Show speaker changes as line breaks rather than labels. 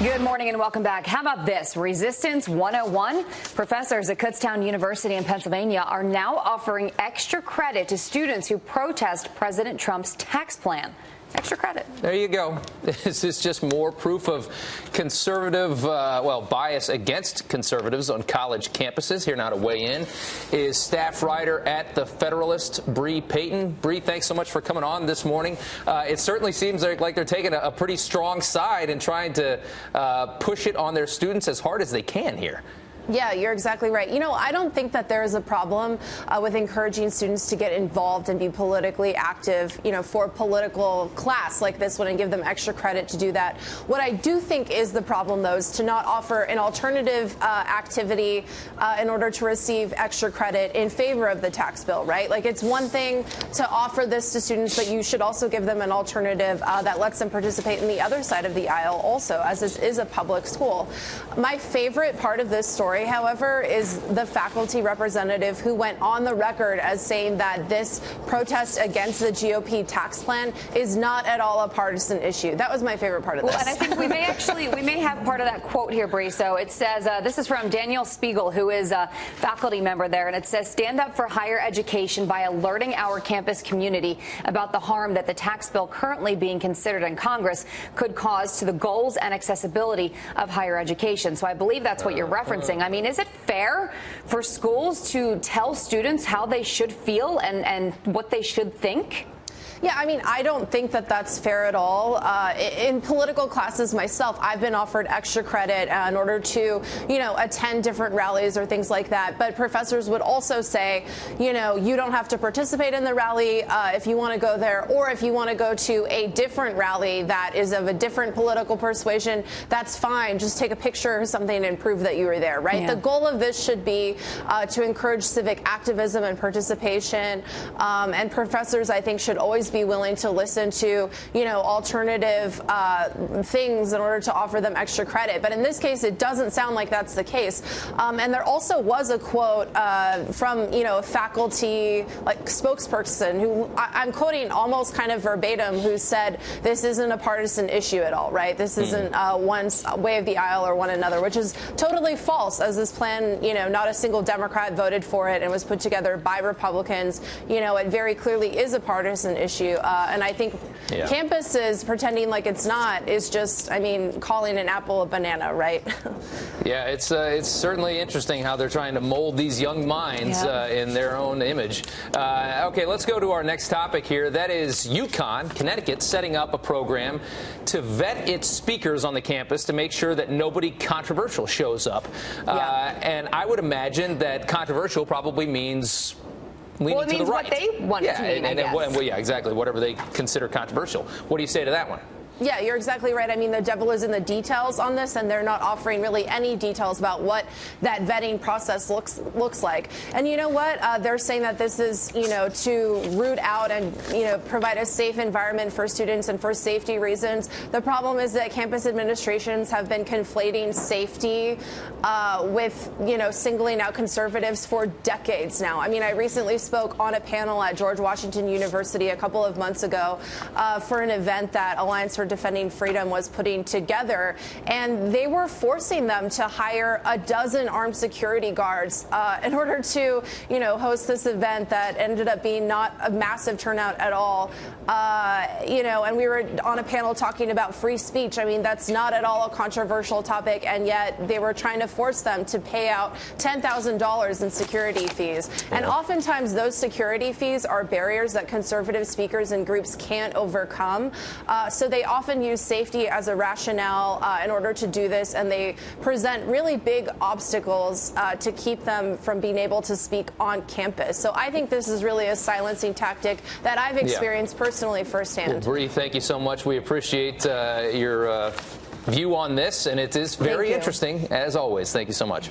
Good morning and welcome back. How about this? Resistance 101. Professors at Kutztown University in Pennsylvania are now offering extra credit to students who protest President Trump's tax plan. Extra credit.
There you go. This is just more proof of conservative, bias against conservatives on college campuses. Here now to weigh in is staff writer at The Federalist, Bree Payton. Bree, thanks so much for coming on this morning. It certainly seems like they're taking a pretty strong side and trying to push it on their students as hard as they can here.
Yeah, you're exactly right. You know, I don't think that there is a problem with encouraging students to get involved and be politically active, for a political class like this one and give them extra credit to do that. What I do think is the problem, though, is to not offer an alternative activity in order to receive extra credit in favor of the tax bill, right? Like, it's one thing to offer this to students, but you should also give them an alternative that lets them participate in the other side of the aisle also, as this is a public school. My favorite part of this story, however, is the faculty representative who went on the record as saying that this protest against the GOP tax plan is not at all a partisan issue. That was my favorite part of this.
Well, and I think we may have part of that quote here, Bree. So it says, this is from Daniel Spiegel, who is a faculty member there, and it says, stand up for higher education by alerting our campus community about the harm that the tax bill currently being considered in Congress could cause to the goals and accessibility of higher education. So I believe that's what you're referencing. I mean, is it fair for schools to tell students how they should feel and what they should think?
Yeah, I mean, I don't think that that's fair at all. In political classes myself, I've been offered extra credit in order to, attend different rallies or things like that. But professors would also say, you don't have to participate in the rally if you want to go there, or if you want to go to a different rally that is of a different political persuasion, that's fine. Just take a picture or something and prove that you were there, right? Yeah. The goal of this should be to encourage civic activism and participation. And professors, I think, should always be willing to listen to, alternative things in order to offer them extra credit. But in this case, it doesn't sound like that's the case. And there also was a quote from, a faculty spokesperson who I'm quoting almost kind of verbatim, who said this isn't a partisan issue at all, right? This isn't one way of the aisle or one another, which is totally false, as this plan, not a single Democrat voted for it and was put together by Republicans. It very clearly is a partisan issue. And I think campuses pretending like it's not is just, calling an apple a banana, right?
Yeah, it's certainly interesting how they're trying to mold these young minds in their own image. Okay, let's go to our next topic here. That is UConn, Connecticut, setting up a program to vet its speakers on the campus to make sure that nobody controversial shows up. And I would imagine that controversial probably means leaning to the right.
What they want it to mean, I guess.
Yeah, exactly. Whatever they consider controversial. What do you say to that one?
Yeah, you're exactly right. I mean, the devil is in the details on this, and they're not offering really any details about what that vetting process looks like. And you know what? They're saying that this is, to root out and, provide a safe environment for students and for safety reasons. The problem is that campus administrations have been conflating safety with, singling out conservatives for decades now. I mean, I recently spoke on a panel at George Washington University a couple of months ago for an event that Alliance for Defending Freedom was putting together, and they were forcing them to hire a dozen armed security guards in order to, host this event that ended up being not a massive turnout at all. And we were on a panel talking about free speech. I mean, that's not at all a controversial topic, and yet they were trying to force them to pay out $10,000 in security fees. And oftentimes those security fees are barriers that conservative speakers and groups can't overcome. So they often use safety as a rationale in order to do this, and they present really big obstacles to keep them from being able to speak on campus. So I think this is really a silencing tactic that I've experienced personally firsthand.
Well, Bree, thank you so much. We appreciate your view on this, and it is very interesting, as always. Thank you so much.